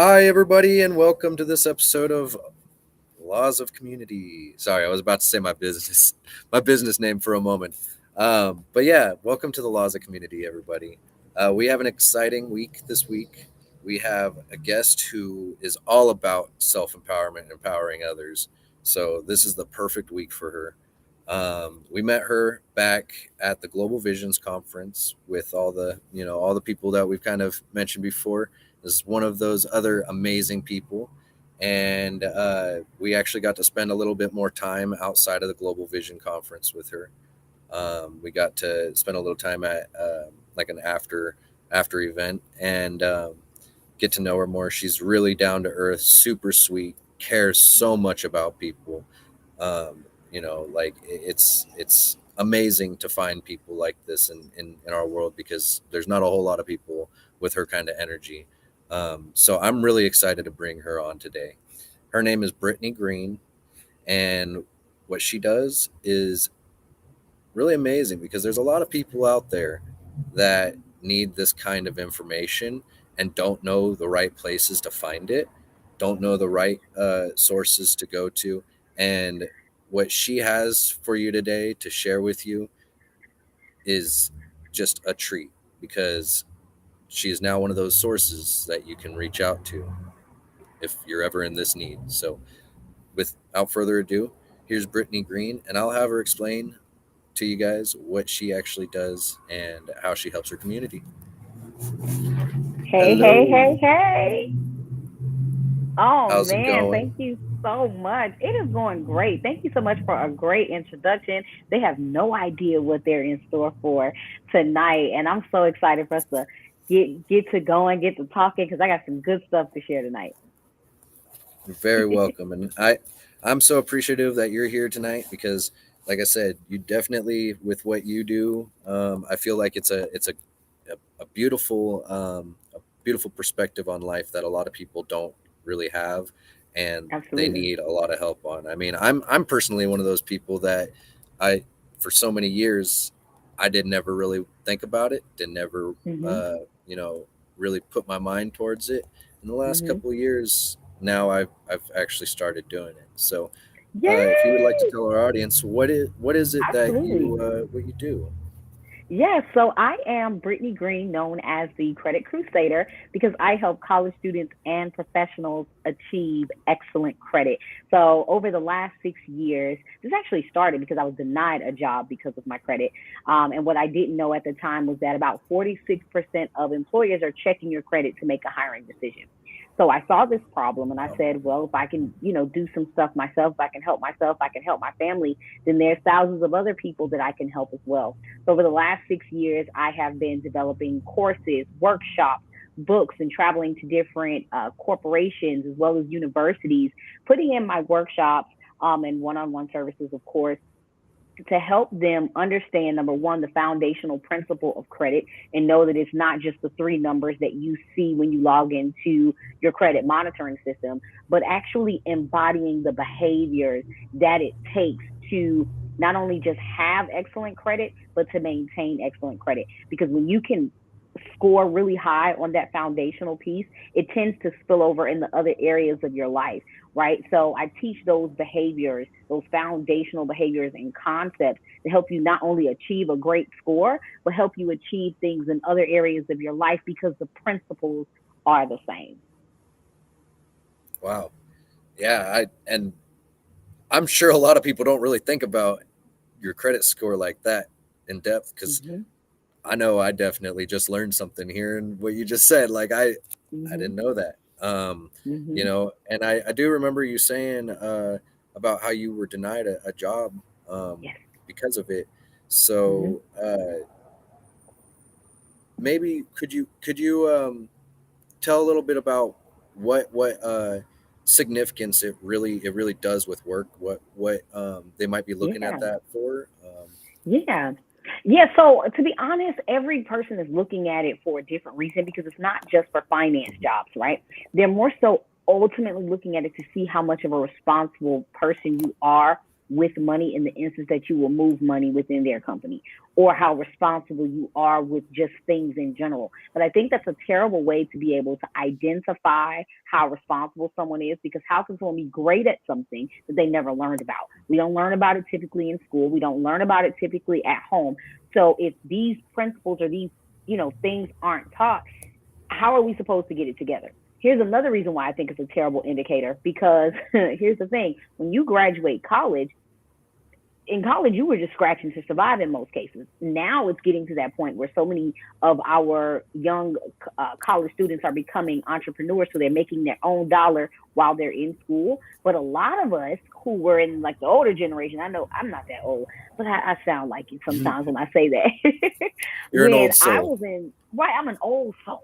Hi, everybody, and welcome to this episode of Laws of Community. Sorry, I was about to say my business name for a moment. But yeah, welcome to the Laws of Community, everybody. We have an exciting week this week. We have a guest who is all about self empowerment and empowering others. So this is the perfect week for her. We met her back at the Global Visions Conference with all the people that we've kind of mentioned before. This is one of those other amazing people, and we actually got to spend a little bit more time outside of the Global Vision Conference with her. We got to spend a little time at like an after event and get to know her more. She's really down to earth, super sweet, cares so much about people. It's amazing to find people like this in our world because there's not a whole lot of people with her kind of energy. So I'm really excited to bring her on today. Her name is Brittany Greene, and what she does is really amazing because there's a lot of people out there that need this kind of information and don't know the right places to find it, don't know the right sources to go to. And what she has for you today to share with you is just a treat because she is now one of those sources that you can reach out to if you're ever in this need. So, without further ado, here's Brittany Greene, and I'll have her explain to you guys what she actually does and how she helps her community. Hey, hey, Hello, hey, hey. Oh how's it man, thank going? you so much. It is going great. Thank you so much for a great introduction. They have no idea what they're in store for tonight, and I'm so excited for us to get to going, get to talking because I got some good stuff to share tonight. You're very welcome, and I'm so appreciative that you're here tonight because, like I said, you definitely with what you do. I feel like it's a beautiful perspective on life that a lot of people don't really have, and they Absolutely. need a lot of help on. I mean, I'm personally one of those people that I for so many years I did never really think about it, did never Mhm. uh, you know really put my mind towards it. In the last Mhm. couple of years, now I've actually started doing it. So, if you would like to Yay! tell our audience what is it that Absolutely. you do? Yes, so I am Brittany Greene, known as the Credit Crusader, because I help college students and professionals achieve excellent credit. So, over the last 6 years, this actually started because I was denied a job because of my credit. And what I didn't know at the time was that about 46% of employers are checking your credit to make a hiring decision. So I saw this problem and I Wow. said, well, if I can, do some stuff myself, if I can help myself, I can help my family, then there's thousands of other people that I can help as well. So over the last 6 years, I have been developing courses, workshops, books, and traveling to different corporations as well as universities, putting in my workshops and one-on-one services, of course, to help them understand, number one, the foundational principle of credit and know that it's not just the three numbers that you see when you log into your credit monitoring system, but actually embodying the behaviors that it takes to not only just have excellent credit, but to maintain excellent credit. Because when you can score really high on that foundational piece, it tends to spill over in the other areas of your life, right? So I teach those behaviors, those foundational behaviors and concepts to help you not only achieve a great score, but help you achieve things in other areas of your life because the principles are the same. Wow. Yeah, and I'm sure a lot of people don't really think about your credit score like that in depth because Mm-hmm. I know I definitely just learned something here and what you just said. Like I Mm-hmm. didn't know that. Mm-hmm. And I do remember you saying about how you were denied a job Yes. because of it. Mm-hmm. So maybe could you tell a little bit about what significance it really does with work? What they might be looking at Yeah. that for? Yeah. Yeah. So to be honest, every person is looking at it for a different reason because it's not just for finance jobs, right? They're more so ultimately looking at it to see how much of a responsible person you are with money in the instance that you will move money within their company, or how responsible you are with just things in general. But I think that's a terrible way to be able to identify how responsible someone is, because how can someone be great at something that they never learned about? We don't learn about it typically in school. We don't learn about it typically at home. So if these principles or these, things aren't taught, how are we supposed to get it together? Here's another reason why I think it's a terrible indicator, because here's the thing. When you graduate college, in college, you were just scratching to survive in most cases. Now it's getting to that point where so many of our young college students are becoming entrepreneurs, so they're making their own dollar while they're in school. But a lot of us who were in like the older generation, I know I'm not that old, but I sound like it sometimes when I say that. You're an When old I soul. was right, I'm an old soul,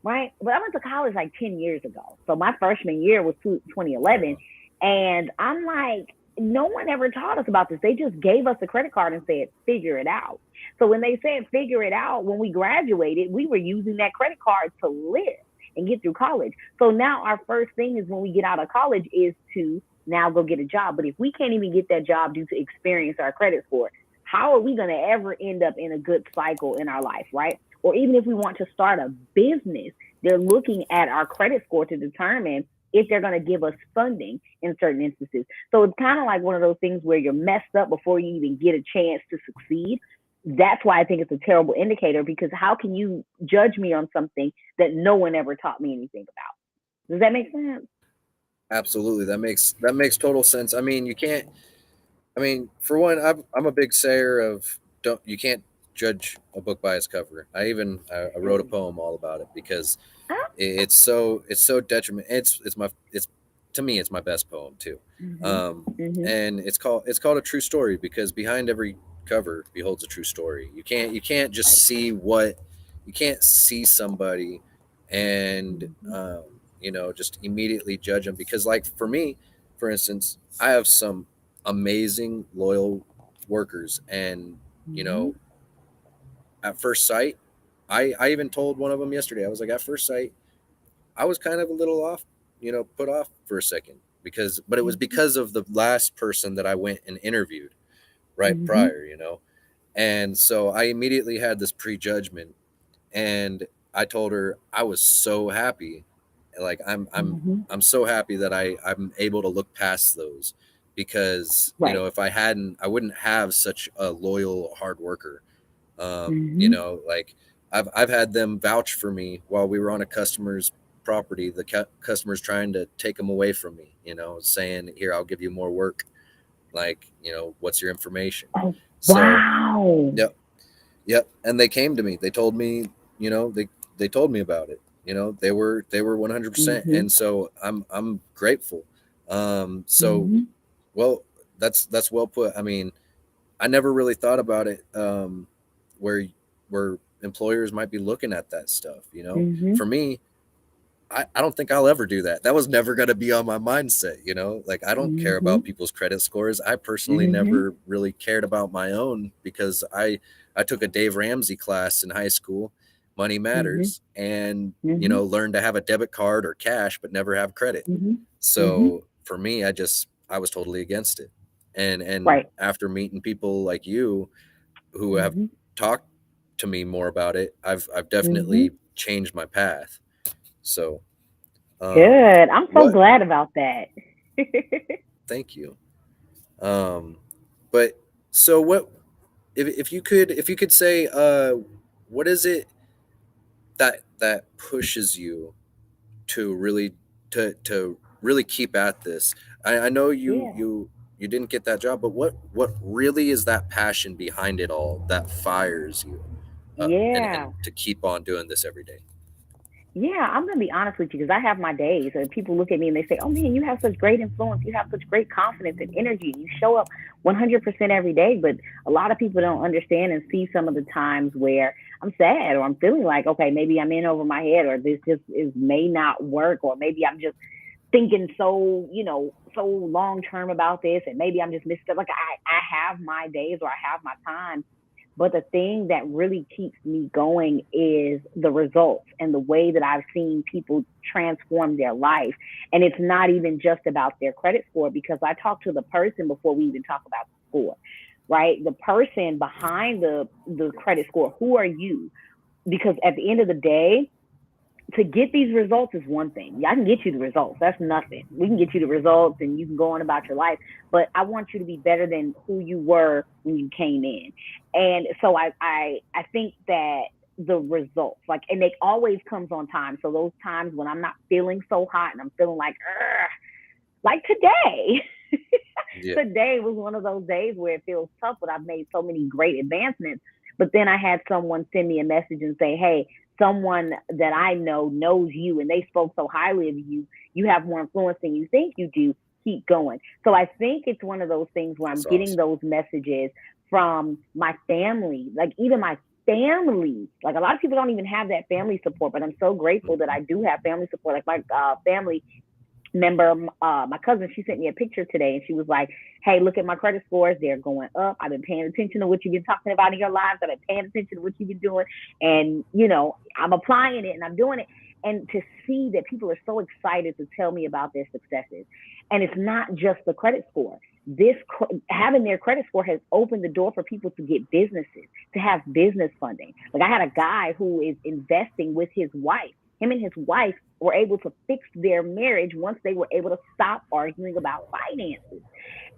right? But I went to college like 10 years ago. So my freshman year was 2011. And I'm like, no one ever taught us about this. They just gave us a credit card and said, figure it out. So when they said figure it out, when we graduated, we were using that credit card to live and get through college. So now our first thing is, when we get out of college, is to now go get a job. But if we can't even get that job due to experience or our credit score, how are we going to ever end up in a good cycle in our life, right? Or even if we want to start a business, they're looking at our credit score to determine if they're going to give us funding in certain instances. So it's kind of like one of those things where you're messed up before you even get a chance to succeed. That's why I think it's a terrible indicator, because how can you judge me on something that no one ever taught me anything about? Does that make sense? Absolutely, that makes total sense. I mean, you can't. I mean, for one, I'm a big sayer of don't you can't judge a book by its cover. I wrote a poem all about it because it's so detriment. It's to me it's my best poem too, Mm-hmm. Mm-hmm. and it's called a true story, because behind every cover beholds a true story. You can't just Right. you can't see somebody and Mm-hmm. just immediately judge them, because like for me, for instance, I have some amazing loyal workers, and you Mm-hmm. know at first sight, I even told one of them yesterday. I was like, at first sight, I was kind of a little off, put off for a second, but it was Mm-hmm. because of the last person that I went and interviewed right Mm-hmm. prior. And so I immediately had this prejudgment, and I told her I was so happy, like Mm-hmm. I'm so happy that I'm able to look past those, because Right. if I hadn't, I wouldn't have such a loyal hard worker. Mm-hmm. Like I've had them vouch for me while we were on a customer's property. The customer's trying to take them away from me, saying, "Here, I'll give you more work. Like, what's your information?" Oh, So, wow. yep, yep. And they came to me. They told me, they told me about it. They were 100%, Mm-hmm. and so I'm grateful. So, Mm-hmm. well, that's well put. I mean, I never really thought about it, where where employers might be looking at that stuff. Mm-hmm. For me, I don't think I'll ever do that. That was never going to be on my mindset. Like, I don't care Mm-hmm. about people's credit scores. I personally Mm-hmm. never really cared about my own, because I took a Dave Ramsey class in high school, Money Mm-hmm. Matters, and Mm-hmm. learned to have a debit card or cash, but never have credit. Mm-hmm. Mm-hmm. So for me, I was totally against it. And Right. after meeting people like you who have Mm-hmm. talked to me more about it, I've Mm-hmm. definitely changed my path. So, Good. I'm so what? glad about that. Thank you. Um, but so what? If you could say, what is it that pushes you to really to really keep at this? I know you Yeah. you you didn't get that job, but what really is that passion behind it all that fires you, and Yeah. to keep on doing this every day? Yeah, I'm gonna be honest with you, because I have my days, and people look at me and they say, "Oh man, you have such great influence. You have such great confidence and energy. You show up 100% every day." But a lot of people don't understand and see some of the times where I'm sad, or I'm feeling like, okay, maybe I'm in over my head, or this just is may not work, or maybe I'm just thinking so, so long term about this, and maybe I'm just missed up. Like I have my days, or I have my time. But the thing that really keeps me going is the results and the way that I've seen people transform their life. And it's not even just about their credit score, because I talk to the person before we even talk about the score, right? The person behind the credit score. Who are you? Because at the end of the day, to get these results is one thing. I can get you the results. That's nothing. We can get you the results and you can go on about your life. But I want you to be better than who you were when you came in. And so I think that the results, like, and it always comes on time. So those times when I'm not feeling so hot and I'm feeling like today. Yeah. Today was one of those days where it feels tough, but I've made so many great advancements. But then I had someone send me a message and say, hey, someone that I know knows you and they spoke so highly of you. You have more influence than you think you do. Keep going. So I think it's one of those things where I'm That's getting awesome. those messages from my family, like even my family. Like a lot of people don't even have that family support, but I'm so grateful that I Mhm. do have family support. Like my family member, my cousin, she sent me a picture today and she was like, hey, look at my credit scores. They're going up. I've been paying attention to what you've been talking about in your lives. I've been paying attention to what you've been doing. And, I'm applying it and I'm doing it. And to see that people are so excited to tell me about their successes. And it's not just the credit score. This having their credit score has opened the door for people to get businesses, to have business funding. Like I had a guy who is investing with his wife. Him and his wife were able to fix their marriage once they were able to stop arguing about finances.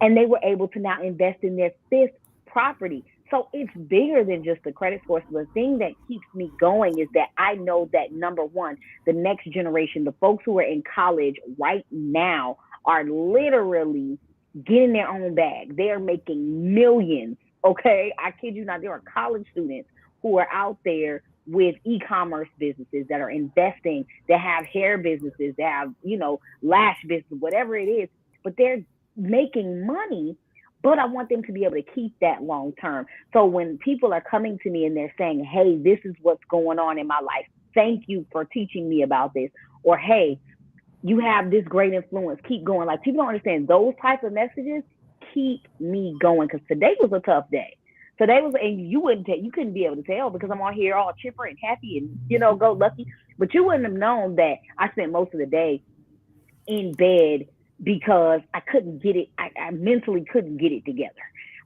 And they were able to now invest in their fifth property. So it's bigger than just the credit score. So the thing that keeps me going is that I know that number one, the next generation, the folks who are in college right now are literally getting their own bag. They are making millions. Okay. I kid you not. There are college students who are out there with e-commerce businesses that are investing, that have hair businesses, that have, lash business, whatever it is, but they're making money. But I want them to be able to keep that long term. So when people are coming to me and they're saying, hey, this is what's going on in my life, thank you for teaching me about this. Or, hey, you have this great influence, keep going. Like people don't understand those type of messages keep me going, because today was a tough day. Today was, and you couldn't be able to tell because I'm on here all chipper and happy and go lucky, but you wouldn't have known that I spent most of the day in bed because I couldn't get it. I mentally couldn't get it together,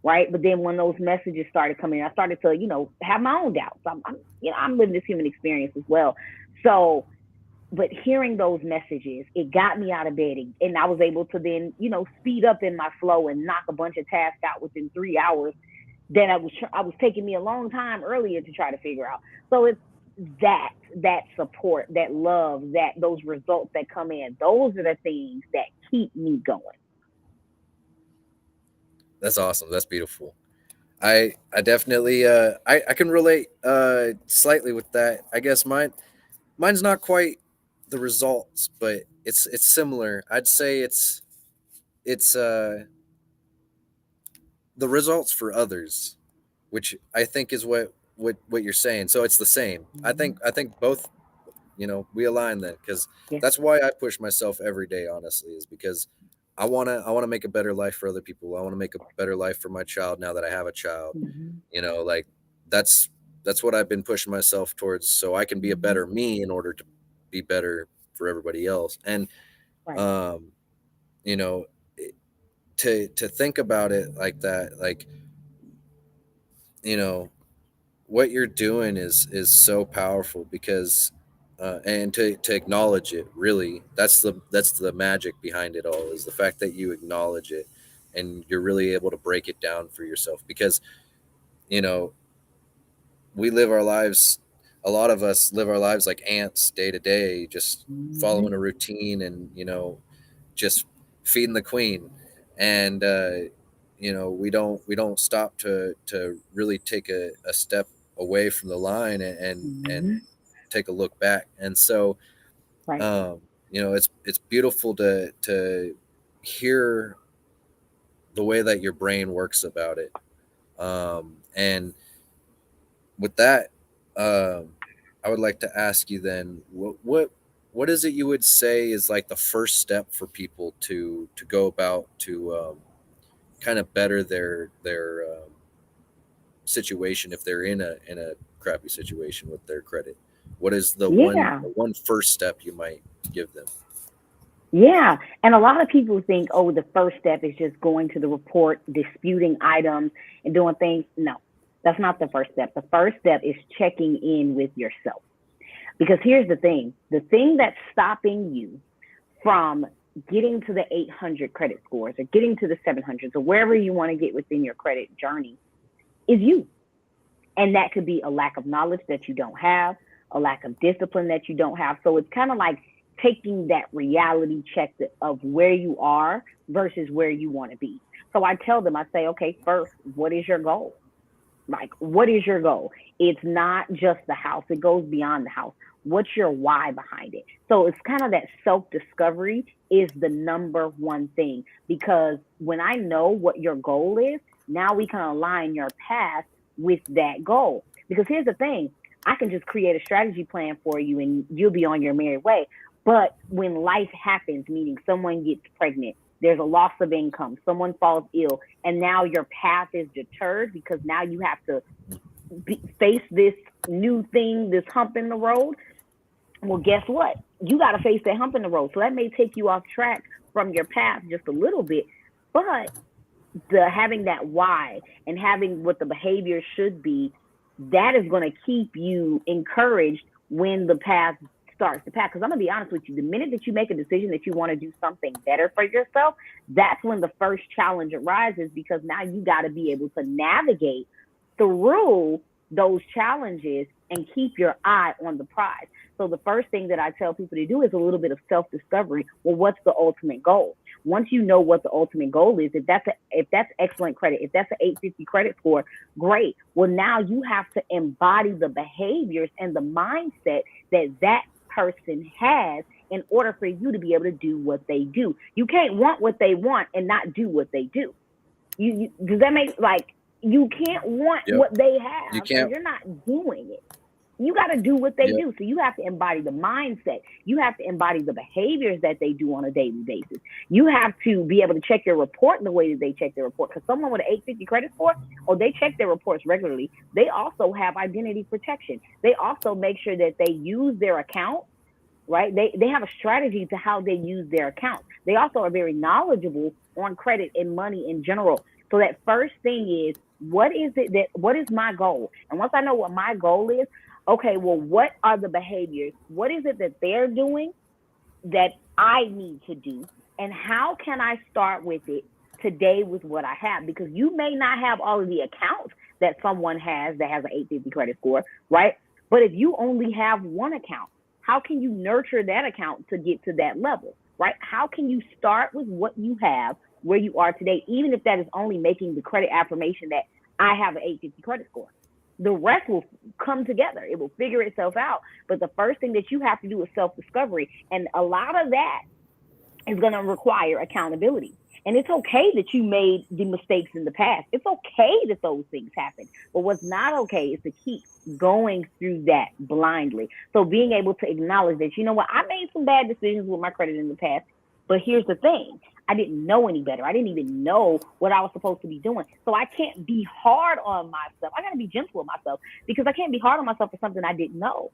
right? But then when those messages started coming, I started to have my own doubts. I'm living this human experience as well, so but hearing those messages, it got me out of bed, and I was able to then, speed up in my flow and knock a bunch of tasks out within 3 hours that I was taking me a long time earlier to try to figure out. So it's that support, that love, that those results that come in. Those are the things that keep me going. That's awesome. That's beautiful. I definitely I can relate slightly with that. I guess mine's not quite the results, but it's similar. I'd say it's the results for others, which I think is what you're saying. So it's the same. Mm-hmm. I think both, we align then, because Yes. that's why I push myself every day, honestly, is because I want to make a better life for other people. I want to make a better life for my child now that I have a child. Mm-hmm. Like that's that's what I've been pushing myself towards, so I can be a Mm-hmm. better me in order to be better for everybody else. And Right. um you know to think about it like that, like, you know what you're doing is so powerful, because and to acknowledge it, really, that's the magic behind it all, is the fact that you acknowledge it and you're really able to break it down for yourself. Because you know we live our lives a lot of us live our lives like ants, day to day, just Mm-hmm. following a routine, and just feeding the queen. And we don't stop to really take a step away from the line, and Mm-hmm. take a look back. And so Right. it's beautiful to hear the way that your brain works about it. And with that, I would like to ask you then, what is it you would say is like the first step for people to go about to kind of better their situation if they're in a crappy situation with their credit? What is Yeah. the one first step you might give them? Yeah. And a lot of people think, oh, the first step is just going to the report, disputing items, and doing things. No, that's not the first step. The first step is checking in with yourself. Because here's the thing that's stopping you from getting to the 800 credit scores or getting to the 700s or wherever you want to get within your credit journey is you. And that could be a lack of knowledge that you don't have, a lack of discipline that you don't have. So it's kind of like taking that reality check of where you are versus where you want to be. So I tell them, I say, okay, first, what is your goal? Like, what is your goal? It's not just the house, it goes beyond the house. What's your why behind it? So it's kind of that self discovery is the number one thing. Because when I know what your goal is, now we can align your path with that goal. Because here's the thing, I can just create a strategy plan for you and you'll be on your merry way. But when life happens, meaning someone gets pregnant, there's a loss of income, someone falls ill, and now your path is deterred because now you have to face this new thing, this hump in the road. Well, guess what? You got to face that hump in the road. So that may take you off track from your path just a little bit, but the having that why and having what the behavior should be, that is going to keep you encouraged when the path starts to pass. Because I'm going to be honest with you, the minute that you make a decision that you want to do something better for yourself, that's when the first challenge arises, because now you got to be able to navigate through those challenges and keep your eye on the prize. So the first thing that I tell people to do is a little bit of self-discovery. Well, what's the ultimate goal? Once you know what the ultimate goal is, if that's excellent credit, if that's an 850 credit score, great. Well, now you have to embody the behaviors and the mindset that person has in order for you to be able to do what they do. You can't want what they want and not do what they do. Does that make, like, you can't want Yep. what they You have and can't. you're not doing it. You got to do what they Yep. do. So you have to embody the mindset. You have to embody the behaviors that they do on a daily basis. You have to be able to check your report the way that they check their report. Because someone with an 850 credit score, or they check their reports regularly, they also have identity protection. They also make sure that they use their account, right? They have a strategy to how they use their account. They also are very knowledgeable on credit and money in general. So that first thing is, what is my goal? And once I know what my goal is, okay, well, what are the behaviors? What is it that they're doing that I need to do? And how can I start with it today with what I have? Because you may not have all of the accounts that someone has that has an 850 credit score, right? But if you only have one account, how can you nurture that account to get to that level, right? How can you start with what you have where you are today, even if that is only making the credit affirmation that I have an 850 credit score? The rest will come together. It will figure itself out. But the first thing that you have to do is self-discovery. And a lot of that is going to require accountability. And it's okay that you made the mistakes in the past. It's okay that those things happen. But what's not okay is to keep going through that blindly. So being able to acknowledge that, you know what, I made some bad decisions with my credit in the past. But here's the thing, I didn't know any better. I didn't even know what I was supposed to be doing. So I can't be hard on myself. I got to be gentle with myself, because I can't be hard on myself for something I didn't know.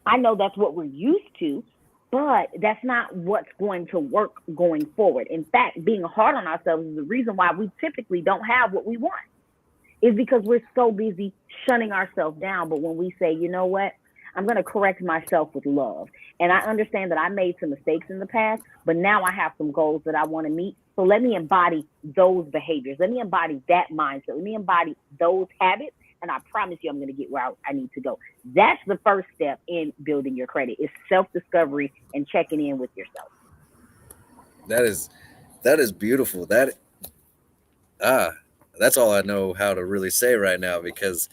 I know that's what we're used to, but that's not what's going to work going forward. In fact, being hard on ourselves is the reason why we typically don't have what we want, is because we're so busy shutting ourselves down. But when we say, you know what, I'm going to correct myself with love. And I understand that I made some mistakes in the past, but now I have some goals that I want to meet. So let me embody those behaviors. Let me embody that mindset. Let me embody those habits. And I promise you, I'm going to get where I need to go. That's the first step in building your credit, is self-discovery and checking in with yourself. That is that is beautiful. Ah, that's all I know how to really say right now, because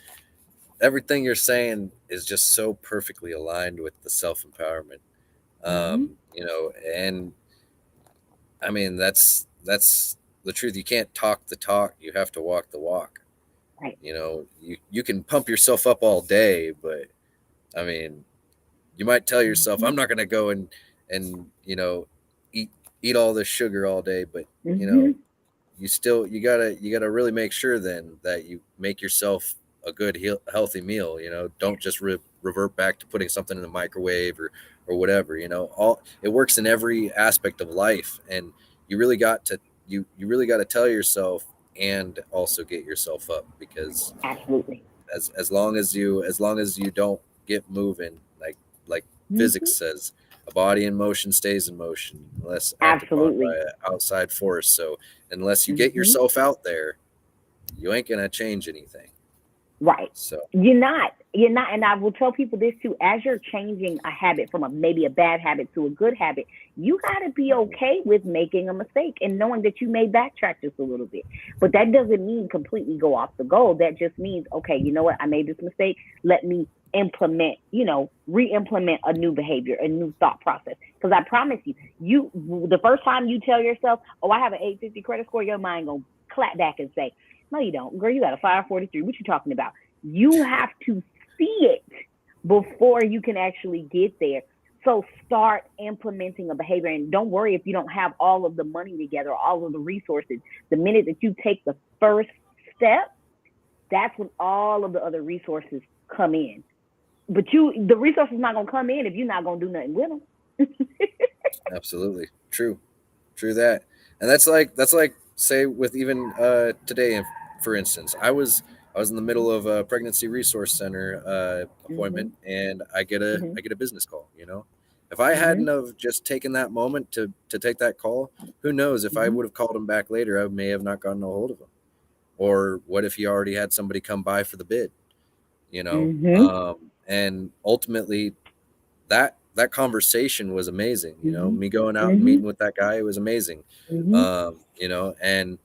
everything you're saying is just so perfectly aligned with the self empowerment. Mm-hmm. And I mean that's the truth. You can't talk the talk; you have to walk the walk. Right. You can pump yourself up all day, but I mean, you might tell yourself, Mm-hmm. "I'm not going to go and eat eat all this sugar all day," but Mm-hmm. you gotta really make sure then that you make yourself a good healthy meal. Don't just revert back to putting something in the microwave or whatever. All it works in every aspect of life, and you really got to you really got to tell yourself and also get yourself up, because Absolutely. as long as you don't get moving, like physics Hmm. says, a body in motion stays in motion unless acted upon by Absolutely. an outside force. So unless you get Hmm. yourself out there, you ain't gonna change anything. Right. So You're not. And I will tell people this too. As you're changing a habit from maybe a bad habit to a good habit, you got to be okay with making a mistake and knowing that you may backtrack just a little bit. But that doesn't mean completely go off the goal. That just means, okay, you know what? I made this mistake. Let me implement, re-implement a new behavior, a new thought process. Because I promise the first time you tell yourself, oh, I have an 850 credit score, your mind going to clap back and say, no, you don't. Girl, you got a 543. What you talking about? You have to see it before you can actually get there. So start implementing a behavior, and don't worry if you don't have all of the money together, all of the resources. The minute that you take the first step, that's when all of the other resources come in. But the resources not gonna come in if you're not gonna do nothing with them. absolutely true that. And that's like say with even today, for instance, I was in the middle of a pregnancy resource center appointment, Mhm. and I get a Mhm. I get a business call. If I hadn't Mhm. have just taken that moment to take that call, who knows if I Mhm. would have called him back later, I may have not gotten a hold of him. Or what if he already had somebody come by for the bid? Mhm. And ultimately, that conversation was amazing. Mhm. Me going out and meeting Mhm. with that guy, it was amazing. Mhm. And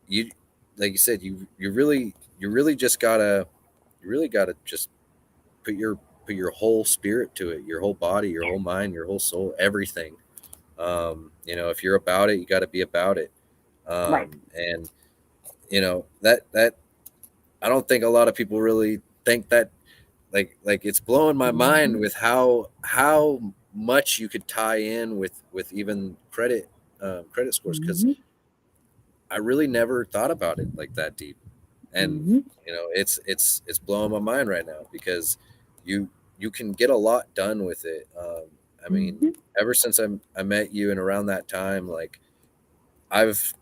you, like you said, you really just gotta just put your put your whole spirit to it, your whole body, your whole mind, your whole soul, everything. If you're about it, you got to be about it. Right. And that I don't think a lot of people really think that. Like it's blowing my mind Mhm. with how much you could tie in with even credit scores, because Mhm. I really never thought about it like that deep. And Mhm. it's blowing my mind right now, because you you can get a lot done with it. I mean, Mhm. ever since I met you and around that time, like I've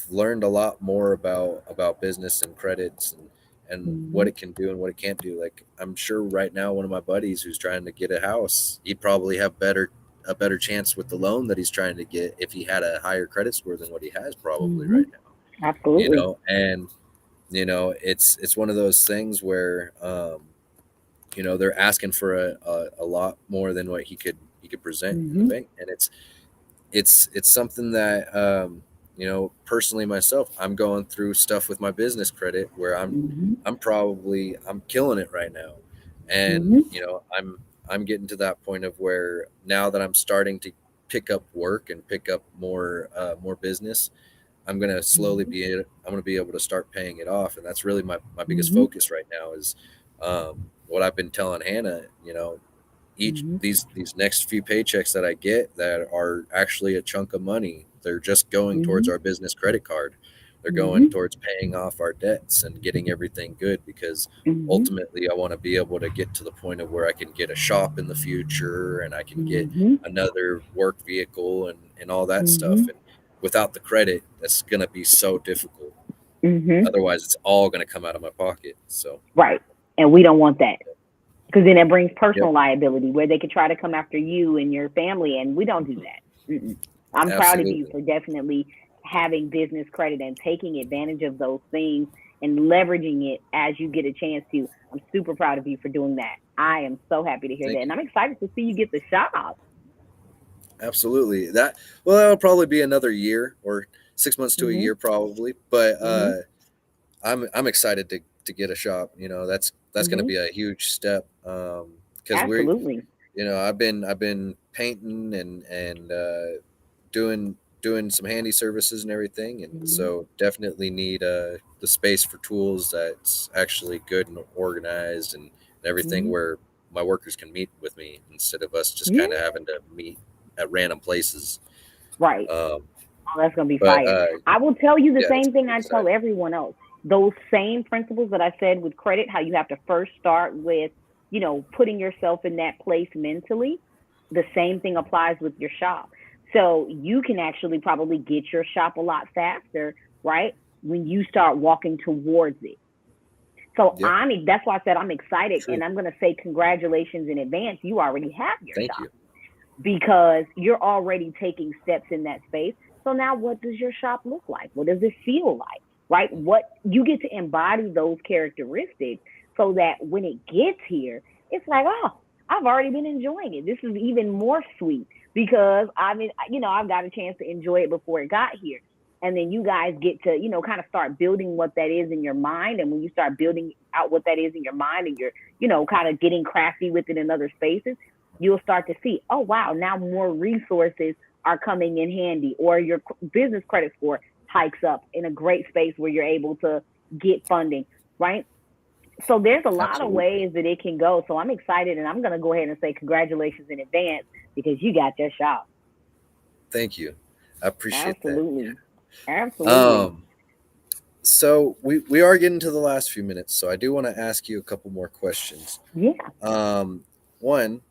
learned a lot more about business and credits and what Mhm. it can do and what it can't do. Like, I'm sure right now one of my buddies who's trying to get a house, he'd probably have a better chance with the loan that he's trying to get if he had a higher credit score than what he has probably right Mhm. now. Absolutely. And it's one of those things where they're asking for a lot more than what he could present in the Mhm. bank. And it's something that personally myself, I'm going through stuff with my business credit where Mhm. I'm killing it right now. And Mhm. I'm getting to that point of where now that I'm starting to pick up work and pick up more business, Mhm. I'm gonna be able to start paying it off. And that's really my biggest Mhm. focus right now is what I've been telling Hannah. Each Mhm. these next few paychecks that I get that are actually a chunk of money, they're just going towards Mhm. our business credit card. They're going Mhm. towards paying off our debts and getting everything good, because Mhm. ultimately I want to be able to get to the point of where I can get a shop in the future, and I can get Mhm. another work vehicle and all that stuff. Mhm. And without the credit, that's going to be so difficult. Mhm. Otherwise, it's all going to come out of my pocket. So, Right. And we don't want that, because then it brings yep, personal liability where they could try to come after you and your family, and we don't do that. Mm-mm. I'm proud of you absolutely. for definitely having business credit and taking advantage of those things and leveraging it as you get a chance to. I'm super proud of you for doing that. I am so happy to hear that, Thank and you. I'm excited to see you get the shop. Absolutely. That'll probably be another year or 6 months to a Mhm. year probably. But Mhm. I'm excited to get a shop. That's going to Mhm. be a huge step. Because Absolutely. I've been painting and doing some handy services and everything, and Mhm. so definitely need the space for tools that's actually good and organized and everything, Mhm. where my workers can meet with me instead of us just Yeah. kind of having to meet at random places. Right. Um, Oh, that's gonna be but fire. I will tell you the yeah, that's same gonna thing be I tell exciting. everyone else. those same principles that I said with credit, how you have to first start with, putting yourself in that place mentally, the same thing applies with your shop. So you can actually probably get your shop a lot faster, right? When you start walking towards it. So Yep. that's why I said I'm excited, True. and I'm going to say congratulations in advance. You already have your Thank shop you. because you're already taking steps in that space. So now what does your shop look like? What does it feel like? Right? What you get to embody those characteristics so that when it gets here, it's like, oh, I've already been enjoying it. This is even more sweet because I've got a chance to enjoy it before it got here. And then you guys get to, kind of start building what that is in your mind. And when you start building out what that is in your mind and you're, kind of getting crafty with it in other spaces, you'll start to see, oh, wow, now more resources are coming in handy, or your business credit score hikes up in a great space where you're able to get funding, right? So there's a lot of Absolutely. ways that it can go. So I'm excited, and I'm going to go ahead and say congratulations in advance because you got your shop. Thank you. I appreciate that. Absolutely. Absolutely. Um, so we are getting to the last few minutes, so I do want to ask you a couple more questions. Yeah. One,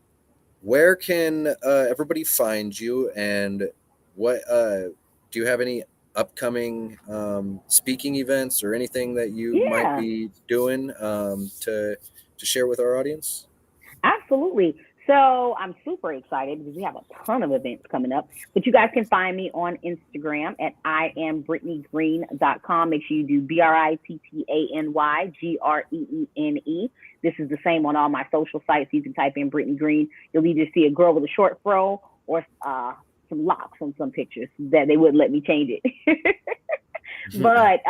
where can everybody find you, and what do you have any upcoming speaking events or anything that you might Yeah. be doing to share with our audience? Absolutely. So I'm super excited because we have a ton of events coming up. But you guys can find me on Instagram at IamBrittanyGreene.com. Make sure you do BrittanyGreene. This is the same on all my social sites. You can type in Brittany Greene. You'll either see a girl with a short fro or some locks on some pictures that they wouldn't let me change it. But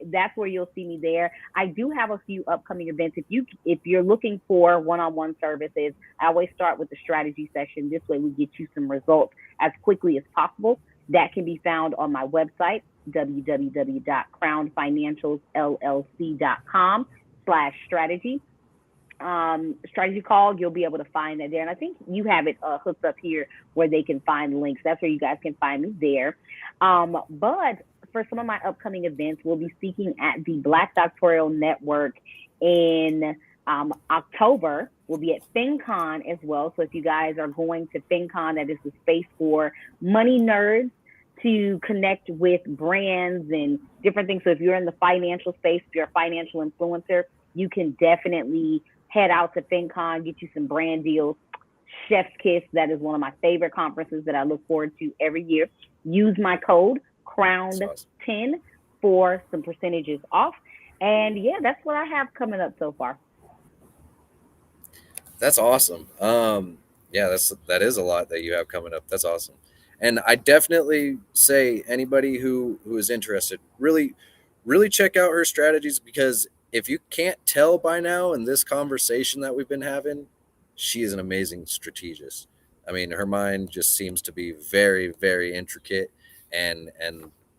that's where you'll see me there. I do have a few upcoming events. If you're looking for one-on-one services, I always start with the strategy session. This way we get you some results as quickly as possible. That can be found on my website, www.crownedfinancialsllc.com/strategy. Strategy call, you'll be able to find that there. And I think you have it hooked up here where they can find links. That's where you guys can find me there. But for some of my upcoming events, we'll be speaking at the Black Doctoral Network in October. We'll be at FinCon as well. So if you guys are going to FinCon, that is the space for money nerds to connect with brands and different things. So if you're in the financial space, if you're a financial influencer, you can definitely head out to FinCon, get you some brand deals. Chef's Kiss, that is one of my favorite conferences that I look forward to every year. Use my code Crowned10 for some percentages off. And yeah, that's what I have coming up so far. That's awesome. Yeah, that is a lot that you have coming up. That's awesome. And I definitely say anybody who is interested, really check out her strategies, because if you can't tell by now in this conversation that we've been having, she is an amazing strategist. I mean, her mind just seems to be very, very intricate and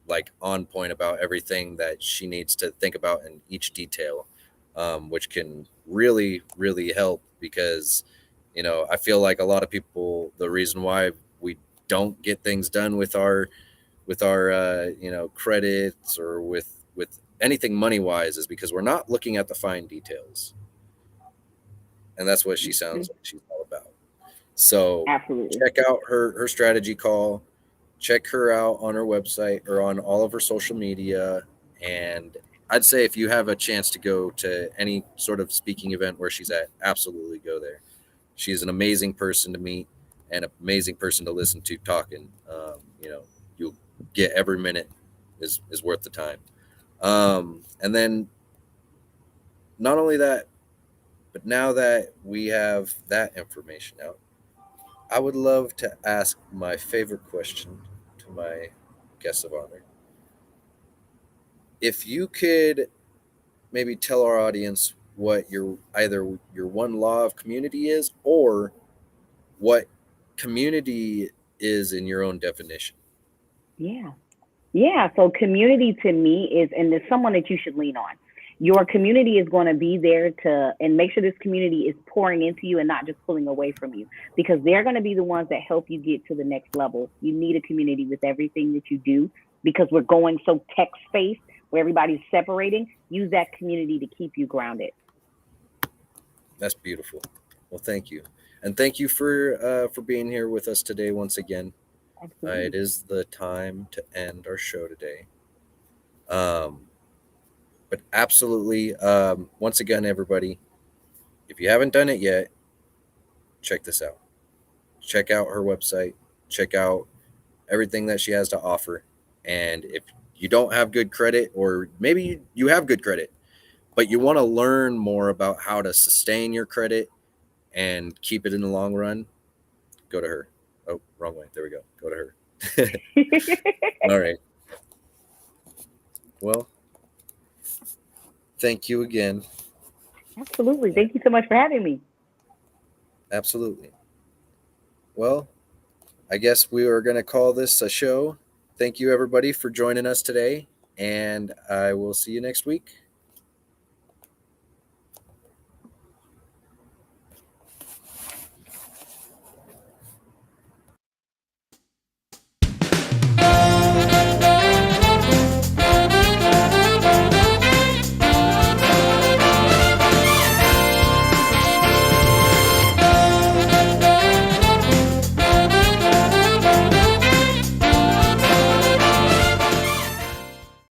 like on point about everything that she needs to think about in each detail, which can really, really help, because I feel like a lot of people, the reason why we don't get things done with our credits or with anything money wise is because we're not looking at the fine details, and that's what she sounds like she's all about. So Absolutely. check out her strategy call, check her out on her website or on all of her social media. And I'd say if you have a chance to go to any sort of speaking event where she's at, absolutely go there. She's an amazing person to meet and an amazing person to listen to talking. You'll get every minute is worth the time. And then not only that, but now that we have that information out, I would love to ask my favorite question to my guest of honor. If you could maybe tell our audience what your one law of community is, or what community is in your own definition. Yeah. Yeah. So community to me is, and there's someone that you should lean on. Your community is going to be there and make sure this community is pouring into you and not just pulling away from you, because they're going to be the ones that help you get to the next level. You need a community with everything that you do, because we're going so tech space. where everybody's separating, use that community to keep you grounded. That's beautiful. Well, thank you, and thank you for being here with us today once again. It Absolutely. is the time to end our show today. Um, but absolutely, once again, everybody, if you haven't done it yet, check this out. Check out her website. Check out everything that she has to offer. And if you don't have good credit, or maybe you have good credit, but you want to learn more about how to sustain your credit and keep it in the long run, go to her. Oh, wrong way. There we go. Go to her. All right. Well, thank you again. Absolutely. Thank you so much for having me. Absolutely. Well, I guess we are going to call this a show. Thank you, everybody, for joining us today, and I will see you next week.